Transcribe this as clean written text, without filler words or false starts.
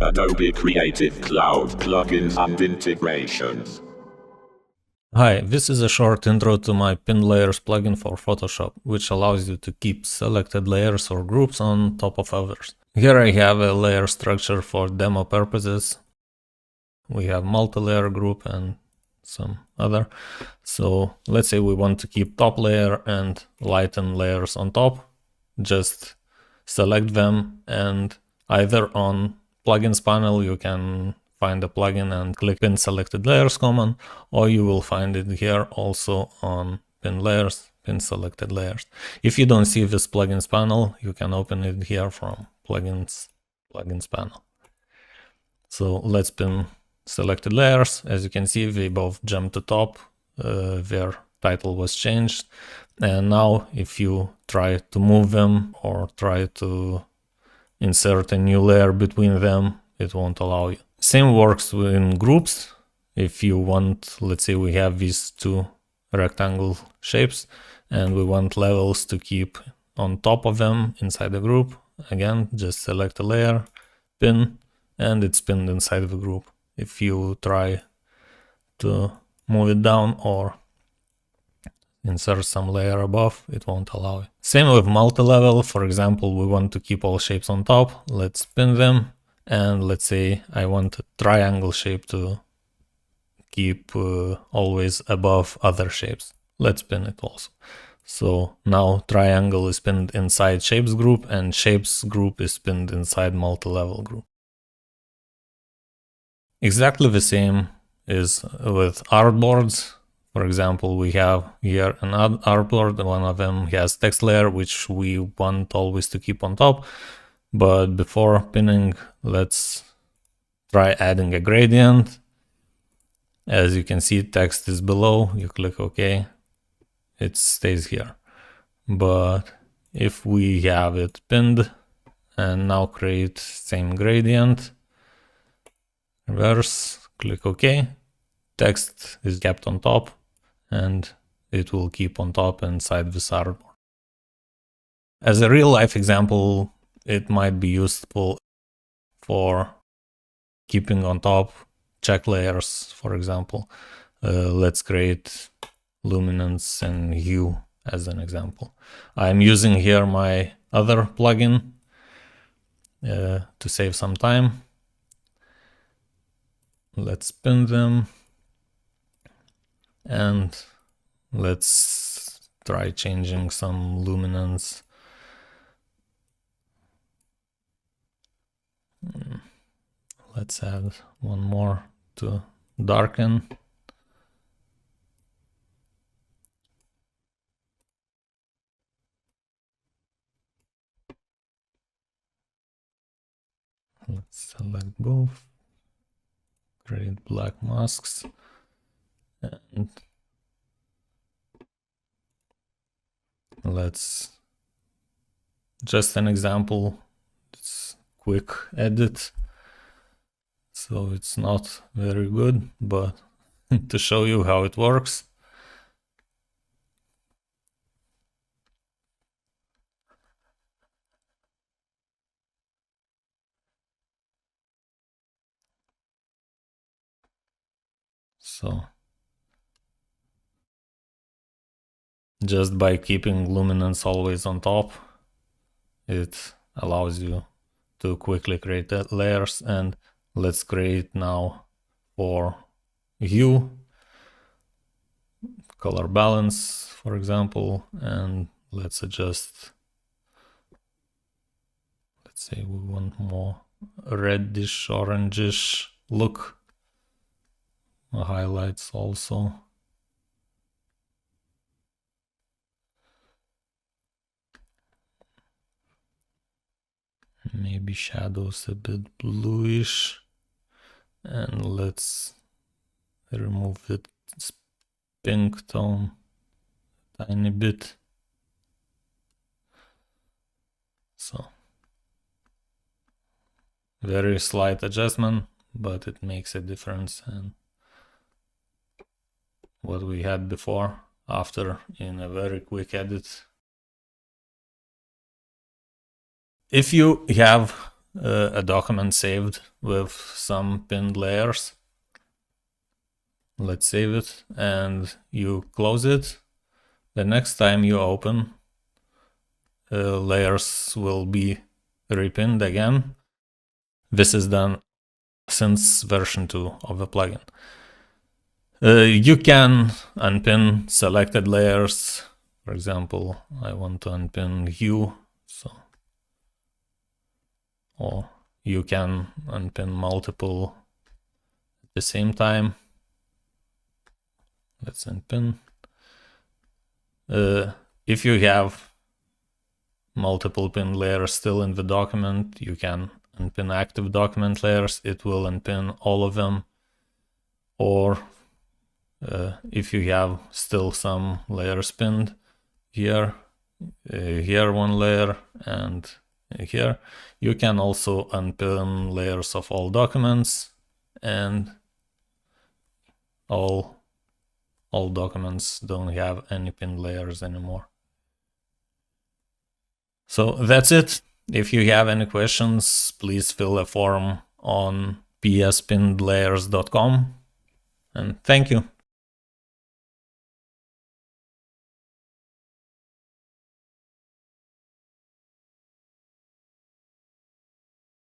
Adobe Creative Cloud plugins and integrations. Hi, this is a short intro to my Pin Layers plugin for Photoshop, which allows you to keep selected layers or groups on top of others. Here I have a layer structure for demo purposes. We have multi-layer group and some other. So let's say we want to keep top layer and lighten layers on top. Just select them, and either on plugins panel you can find a plugin and click pin selected layers command, or you will find it here also on pin layers, pin selected layers. If you don't see this plugins panel, you can open it here from plugins panel. So let's pin selected layers. As you can see, they both jump to top. Their title was changed. And now if you try to move them or try to insert a new layer between them, it won't allow you. Same works in groups. If you want, let's say we have these two rectangle shapes and we want levels to keep on top of them inside the group. Again, just select a layer, pin, and it's pinned inside the group. If you try to move it down or insert some layer above, it won't allow it. Same with multi-level. For example, we want to keep all shapes on top. Let's pin them. And let's say I want a triangle shape to keep always above other shapes. Let's pin it also. So now triangle is pinned inside shapes group and shapes group is pinned inside multi-level group. Exactly the same is with artboards. For example, we have here an artboard. One of them has text layer, which we want always to keep on top. But before pinning, let's try adding a gradient. As you can see, text is below. You click OK, it stays here. But if we have it pinned and now create same gradient, reverse, click OK, text is kept on top and it will keep on top inside this artboard. As a real life example, it might be useful for keeping on top check layers, for example. Let's create luminance and hue as an example. I'm using here my other plugin to save some time. Let's pin them and let's try changing some luminance. Let's add one more to darken. Let's select both, create black masks, and let's just an example. It's quick edit. So it's not very good, but to show you how it works. So just by keeping luminance always on top, it allows you to quickly create layers. And let's create now for hue, color balance, for example, and let's adjust. Let's say we want more reddish, orangish look. Highlights also. Maybe shadows a bit bluish. And let's remove it pink tone a tiny bit. So very slight adjustment, but it makes a difference. And what we had before, after, in a very quick edit. If you have a document saved with some pinned layers. Let's save it and you close it. The next time you open, layers will be repinned again. This is done since version 2 of the plugin. You can unpin selected layers. For example, I want to unpin hue, or you can unpin multiple at the same time. Let's unpin. If you have multiple pin layers still in the document, you can unpin active document layers. It will unpin all of them. Or if you have still some layers pinned here, here one layer and here, you can also unpin layers of all documents, and all documents don't have any pinned layers anymore. So that's it. If you have any questions, please fill a form on pspinnedlayers.com, and thank you.